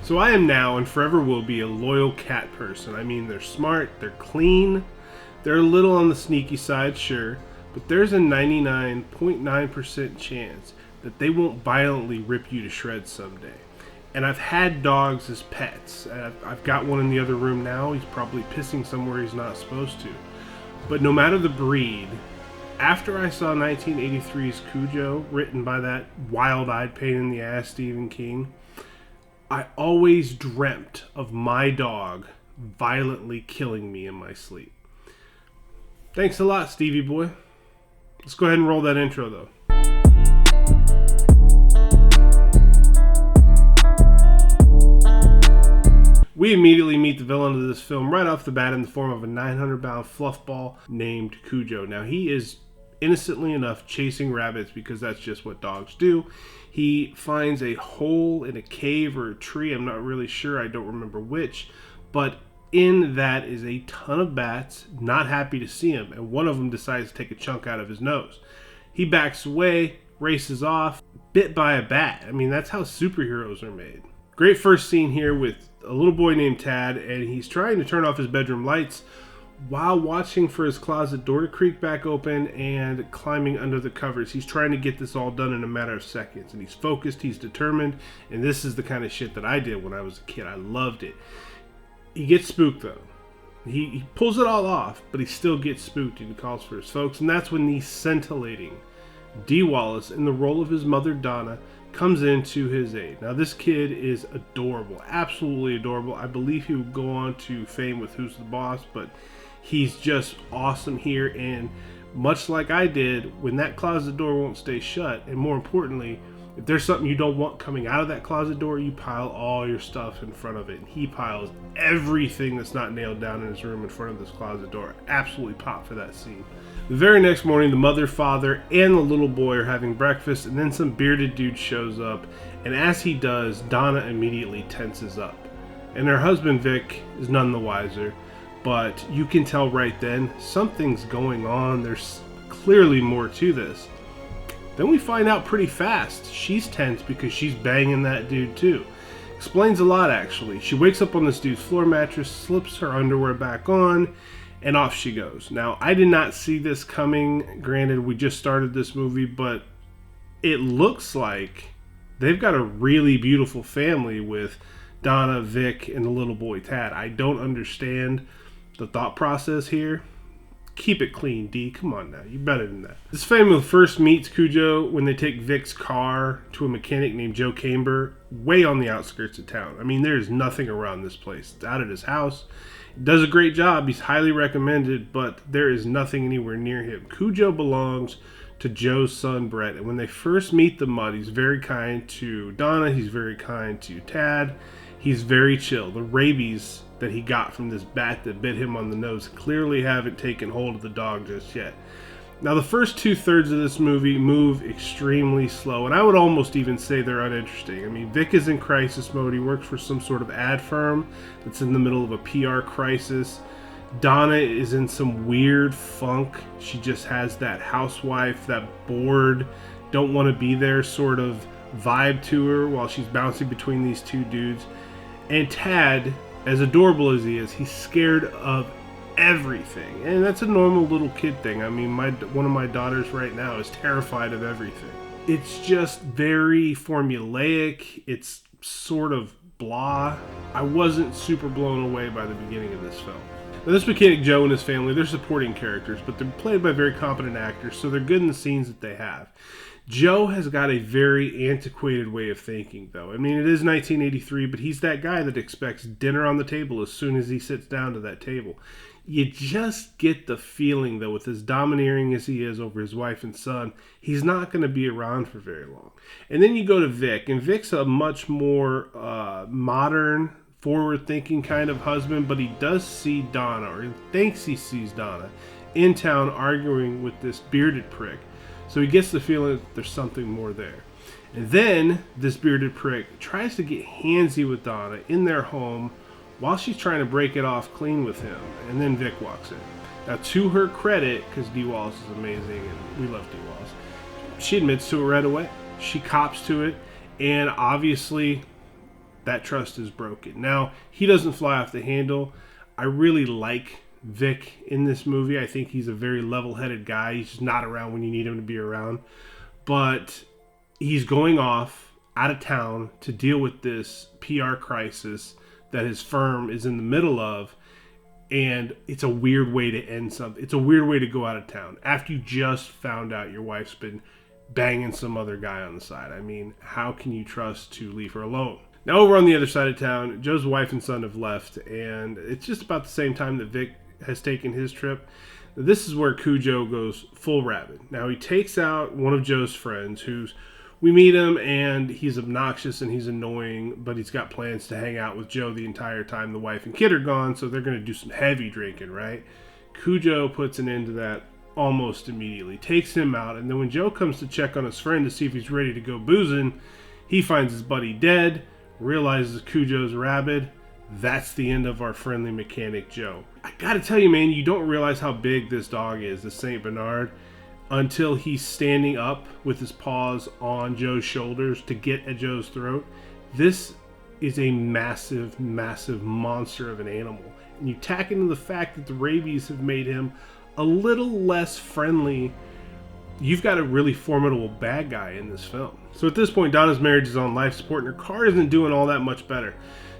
So I am now and forever will be a loyal cat person. I mean, they're smart, they're clean, they're a little on the sneaky side, sure, but there's a 99.9% chance that they won't violently rip you to shreds someday. And I've had dogs as pets. I've got one in the other room now. He's probably pissing somewhere he's not supposed to. But no matter the breed, after I saw 1983's Cujo, written by that wild-eyed pain-in-the-ass Stephen King, I always dreamt of my dog violently killing me in my sleep. Thanks a lot, Stevie boy. Let's go ahead and roll that intro, though. We immediately meet the villain of this film right off the bat in the form of a 900-pound fluff ball named Cujo. Now, he is innocently enough chasing rabbits because that's just what dogs do. He finds a hole in a cave or a tree. I'm not really sure. I don't remember which. But in that is a ton of bats, not happy to see him. And one of them decides to take a chunk out of his nose. He backs away, races off, bit by a bat. I mean, that's how superheroes are made. Great first scene here with a little boy named Tad, and he's trying to turn off his bedroom lights while watching for his closet door to creak back open and climbing under the covers. He's trying to get this all done in a matter of seconds, and he's focused, he's determined, and this is the kind of shit that I did when I was a kid. I loved it. He gets spooked, though. He pulls it all off, but he still gets spooked, and he calls for his folks, and that's when the scintillating Dee Wallace, in the role of his mother, Donna, comes into his aid. Now, this kid is adorable, absolutely adorable. I believe he would go on to fame with Who's the Boss, but he's just awesome here, and much like I did, when that closet door won't stay shut, and more importantly, if there's something you don't want coming out of that closet door, you pile all your stuff in front of it, and he piles everything that's not nailed down in his room in front of this closet door. Absolutely pop for that scene. The very next morning, the mother, father, and the little boy are having breakfast, and then some bearded dude shows up, and as he does, Donna immediately tenses up. And her husband, Vic, is none the wiser, but you can tell right then, something's going on. There's clearly more to this. Then we find out pretty fast, she's tense because she's banging that dude too. Explains a lot, actually. She wakes up on this dude's floor mattress, slips her underwear back on, and off she goes. Now, I did not see this coming. Granted, we just started this movie, but it looks like they've got a really beautiful family with Donna, Vic, and the little boy Tad. I don't understand the thought process here. Keep it clean, D. Come on now. You're better than that. This family first meets Cujo when they take Vic's car to a mechanic named Joe Camber way on the outskirts of town. I mean, there's nothing around this place. It's out at his house. He does a great job. He's highly recommended, but there is nothing anywhere near him. Cujo belongs to Joe's son, Brett. And when they first meet the Mutt, he's very kind to Donna. He's very kind to Tad. He's very chill. The rabies that he got from this bat that bit him on the nose clearly haven't taken hold of the dog just yet. Now, the first 2/3 of this movie move extremely slow, and I would almost even say they're uninteresting. I mean, Vic is in crisis mode. He works for some sort of ad firm that's in the middle of a PR crisis. Donna is in some weird funk. She just has that housewife, that bored, don't want to be there sort of vibe to her while she's bouncing between these two dudes. And Tad, as adorable as he is, he's scared of everything. And that's a normal little kid thing. I mean, one of my daughters right now is terrified of everything. It's just very formulaic. It's sort of blah. I wasn't super blown away by the beginning of this film. Now, this mechanic Joe and his family, they're supporting characters, but they're played by very competent actors, so they're good in the scenes that they have. Joe has got a very antiquated way of thinking, though. I mean, it is 1983, but he's that guy that expects dinner on the table as soon as he sits down to that table. You just get the feeling, though, with as domineering as he is over his wife and son, he's not going to be around for very long. And then you go to Vic, and Vic's a much more modern, forward-thinking kind of husband, but he does see Donna, or he thinks he sees Donna, in town arguing with this bearded prick. So he gets the feeling that there's something more there. And then this bearded prick tries to get handsy with Donna in their home while she's trying to break it off clean with him. And then Vic walks in. Now, to her credit, because Dee Wallace is amazing and we love Dee Wallace, she admits to it right away. She cops to it. And obviously, that trust is broken. Now, he doesn't fly off the handle. I really like Vic in this movie. I think he's a very level-headed guy. He's just not around when you need him to be around. But he's going off out of town to deal with this PR crisis that his firm is in the middle of. And it's a weird way to end something. It's a weird way to go out of town after you just found out your wife's been banging some other guy on the side. I mean, how can you trust to leave her alone? Now, over on the other side of town, Joe's wife and son have left, and it's just about the same time that Vic has taken his trip. This is where Cujo goes full rabid. Now, he takes out one of Joe's friends, we meet him, and he's obnoxious and he's annoying, but he's got plans to hang out with Joe the entire time the wife and kid are gone, so they're going to do some heavy drinking, right? Cujo puts an end to that almost immediately, takes him out, and then when Joe comes to check on his friend to see if he's ready to go boozing, he finds his buddy dead, realizes Cujo's rabid. That's the end of our friendly mechanic Joe. I gotta tell you, man, you don't realize how big this dog is, the St. Bernard, until he's standing up with his paws on Joe's shoulders to get at Joe's throat. This is a massive, massive monster of an animal. And you tack into the fact that the rabies have made him a little less friendly. You've got a really formidable bad guy in this film. So at this point, Donna's marriage is on life support and her car isn't doing all that much better.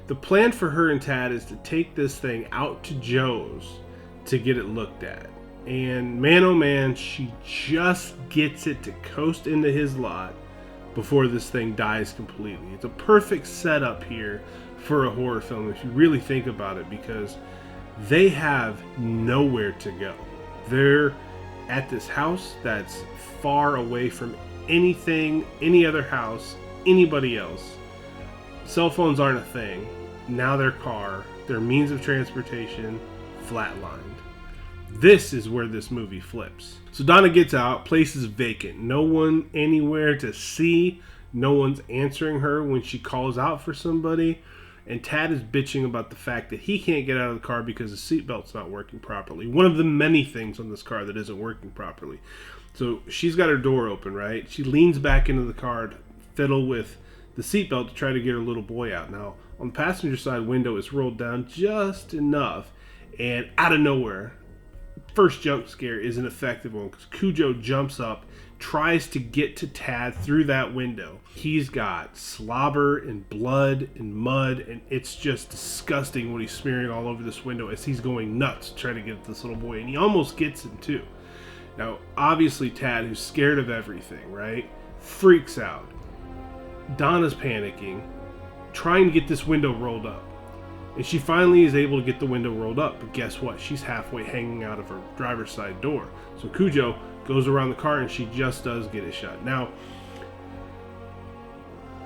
The plan for her and Tad is to take this thing out to Joe's to get it looked at. And man, oh man, she just gets it to coast into his lot before this thing dies completely. It's a perfect setup here for a horror film if you really think about it, because they have nowhere to go. They're at this house that's far away from anything, any other house, anybody else. Cell phones aren't a thing. Now their car, their means of transportation, flatlined. This is where this movie flips. So Donna gets out, place is vacant. No one anywhere to see. No one's answering her when she calls out for somebody. And Tad is bitching about the fact that he can't get out of the car because the seatbelt's not working properly. One of the many things on this car that isn't working properly. So she's got her door open, right? She leans back into the car to fiddle with the seatbelt to try to get her little boy out. Now, on the passenger side window, it's rolled down just enough. And out of nowhere, first jump scare is an effective one because Cujo jumps up, tries to get to Tad through that window. He's got slobber and blood and mud, and it's just disgusting what he's smearing all over this window as he's going nuts to try to get at this little boy, and he almost gets him too. Now, obviously Tad, who's scared of everything, right, freaks out. Donna's panicking, trying to get this window rolled up. And she finally is able to get the window rolled up, but guess what? She's halfway hanging out of her driver's side door. So Cujo goes around the car and she just does get it shut. Now,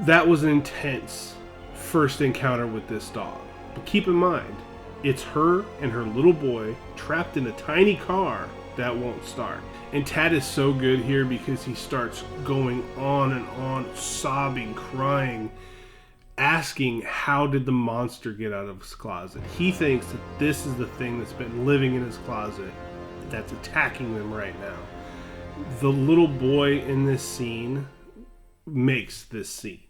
that was an intense first encounter with this dog. But keep in mind, it's her and her little boy trapped in a tiny car that won't start. And Tad is so good here because he starts going on and on, sobbing, crying, asking how did the monster get out of his closet. He thinks that this is the thing that's been living in his closet that's attacking them right now. The little boy in this scene makes this scene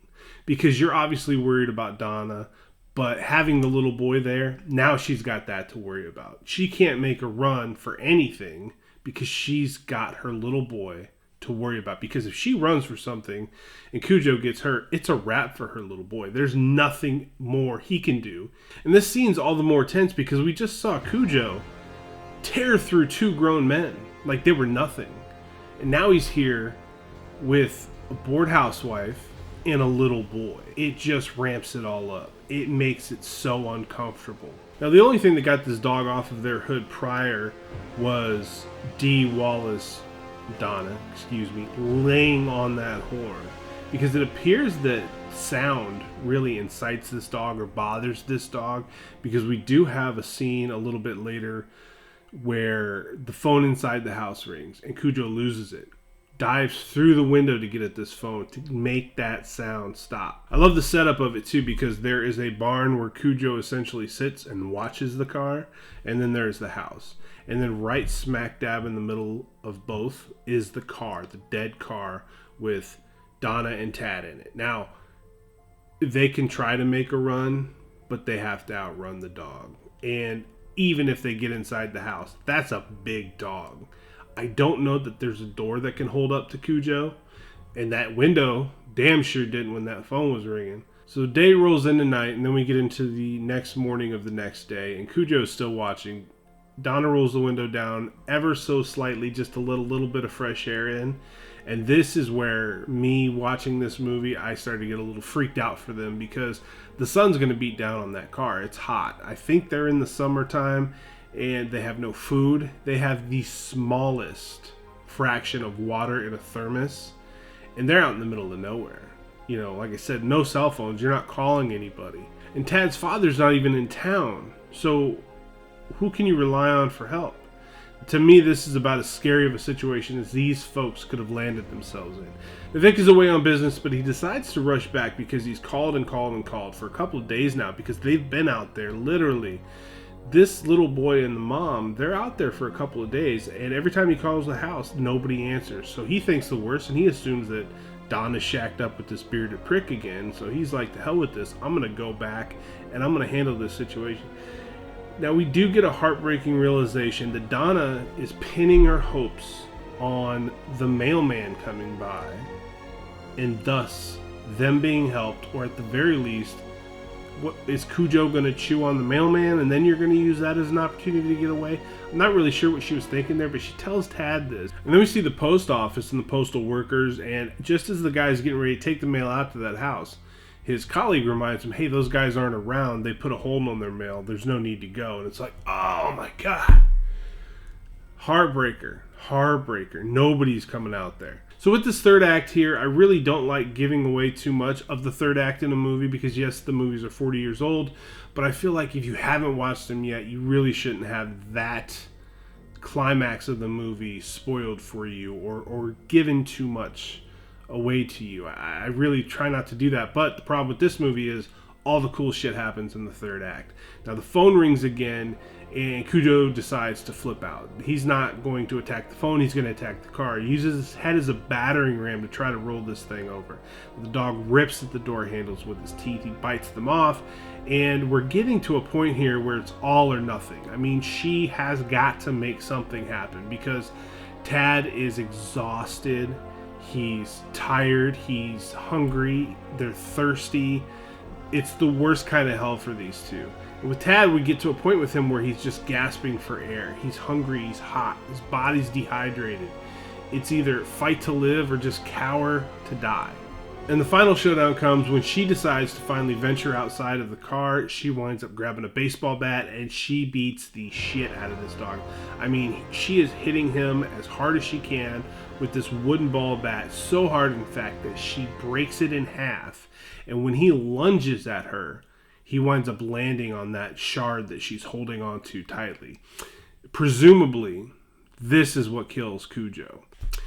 because you're obviously worried about Donna, but having the little boy there, now she's got that to worry about. She can't make a run for anything because she's got her little boy to worry about, because if she runs for something and Cujo gets hurt, it's a wrap for her little boy. There's nothing more he can do. And this scene's all the more tense because we just saw Cujo tear through two grown men like they were nothing. And now he's here with a bored housewife and a little boy. It just ramps it all up. It makes it so uncomfortable. Now, the only thing that got this dog off of their hood prior was Dee Wallace, laying on that horn, because it appears that sound really incites this dog or bothers this dog, because we do have a scene a little bit later where the phone inside the house rings and Cujo loses it, dives through the window to get at this phone to make that sound stop. I love the setup of it too, because there is a barn where Cujo essentially sits and watches the car, and then there's the house. And then right smack dab in the middle of both is the car, the dead car with Donna and Tad in it. Now, they can try to make a run, but they have to outrun the dog. And even if they get inside the house, that's a big dog. I don't know that there's a door that can hold up to Cujo, and that window damn sure didn't when that phone was ringing. So day rolls into night, and then we get into the next morning of the next day, and Cujo is still watching. Donna rolls the window down ever so slightly, just to let a little bit of fresh air in. And this is where me watching this movie, I started to get a little freaked out for them, because the sun's going to beat down on that car. It's hot. I think they're in the summertime and they have no food. They have the smallest fraction of water in a thermos, and they're out in the middle of nowhere. You know, like I said, no cell phones. You're not calling anybody. And Tad's father's not even in town. So who can you rely on for help? To me, this is about as scary of a situation as these folks could have landed themselves in. Vic is away on business, but he decides to rush back because he's called and called and called for a couple of days now, because they've been out there, literally. This little boy and the mom, they're out there for a couple of days, and every time he calls the house, nobody answers. So he thinks the worst, and he assumes that Don is shacked up with this bearded prick again. So he's like, to hell with this. I'm going to go back, and I'm going to handle this situation. Now, we do get a heartbreaking realization that Donna is pinning her hopes on the mailman coming by, and thus them being helped, or at the very least, what is Cujo going to chew on the mailman, and then you're going to use that as an opportunity to get away? I'm not really sure what she was thinking there, but she tells Tad this. And then we see the post office and the postal workers, and just as the guy's getting ready to take the mail out to that house, his colleague reminds him, hey, those guys aren't around. They put a hold on their mail. There's no need to go. And it's like, oh my God. Heartbreaker. Heartbreaker. Nobody's coming out there. So with this third act here, I really don't like giving away too much of the third act in a movie, because yes, the movies are 40 years old, but I feel like if you haven't watched them yet, you really shouldn't have that climax of the movie spoiled for you, or given too much away to you. I really try not to do that, but the problem with this movie is all the cool shit happens in the third act. Now the phone rings again, and Cujo decides to flip out. He's not going to attack the phone, he's going to attack the car. He uses his head as a battering ram to try to roll this thing over. The dog rips at the door handles with his teeth, he bites them off, and we're getting to a point here where it's all or nothing. I mean, she has got to make something happen, because Tad is exhausted. He's tired, he's hungry, they're thirsty. It's the worst kind of hell for these two. And with Tad, we get to a point with him where he's just gasping for air. He's hungry, he's hot, his body's dehydrated. It's either fight to live or just cower to die. And the final showdown comes when she decides to finally venture outside of the car. She winds up grabbing a baseball bat, and she beats the shit out of this dog. I mean, she is hitting him as hard as she can with this wooden ball bat, so hard in fact that she breaks it in half. And when he lunges at her, he winds up landing on that shard that she's holding on to tightly. Presumably, this is what kills Cujo.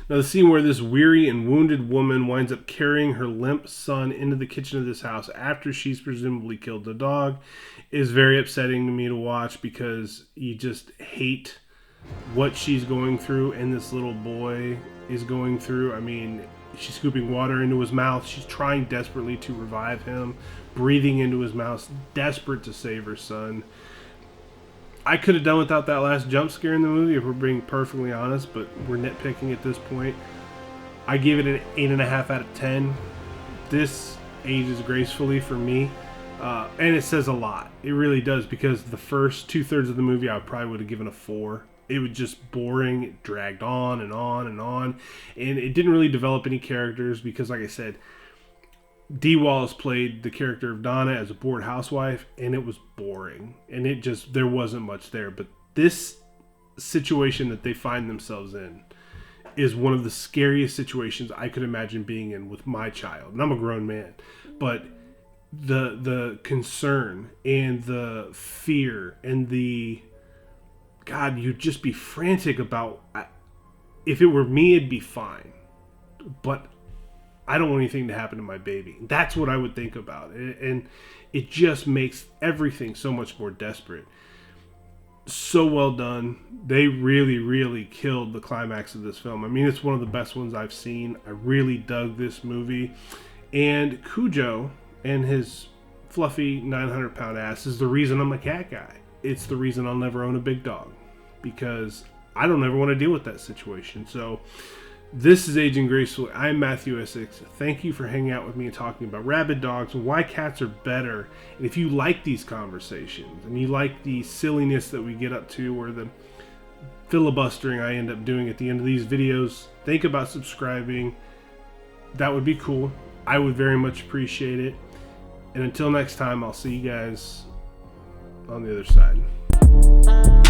Now, the scene where this weary and wounded woman winds up carrying her limp son into the kitchen of this house after she's presumably killed the dog is very upsetting to me to watch, because you just hate what she's going through and this little boy is going through. I mean, she's scooping water into his mouth. She's trying desperately to revive him, breathing into his mouth, desperate to save her son. I could have done without that last jump scare in the movie, if we're being perfectly honest, but we're nitpicking at this point. I give it an 8.5 out of 10. This ages gracefully for me, and it says a lot. It really does, because the first 2/3 of the movie I probably would have given a 4. It was just boring. It dragged on and on and on, and it didn't really develop any characters, because, like I said, Dee Wallace played the character of Donna as a bored housewife, and it was boring, and there wasn't much there. But this situation that they find themselves in is one of the scariest situations I could imagine being in with my child. And I'm a grown man, but the concern and the fear and the, God, you'd just be frantic about, if it were me, it'd be fine, but I don't want anything to happen to my baby. That's what I would think about. And it just makes everything so much more desperate. So well done. They really, really killed the climax of this film. I mean, it's one of the best ones I've seen. I really dug this movie. And Cujo, and his fluffy 900-pound ass is the reason I'm a cat guy. It's the reason I'll never own a big dog, because I don't ever want to deal with that situation. So this is Aging Gracefully. I'm Matthew Essex. Thank you for hanging out with me and talking about rabid dogs and why cats are better. And if you like these conversations and you like the silliness that we get up to, or the filibustering I end up doing at the end of these videos, think about subscribing. That would be cool. I would very much appreciate it. And until next time, I'll see you guys on the other side.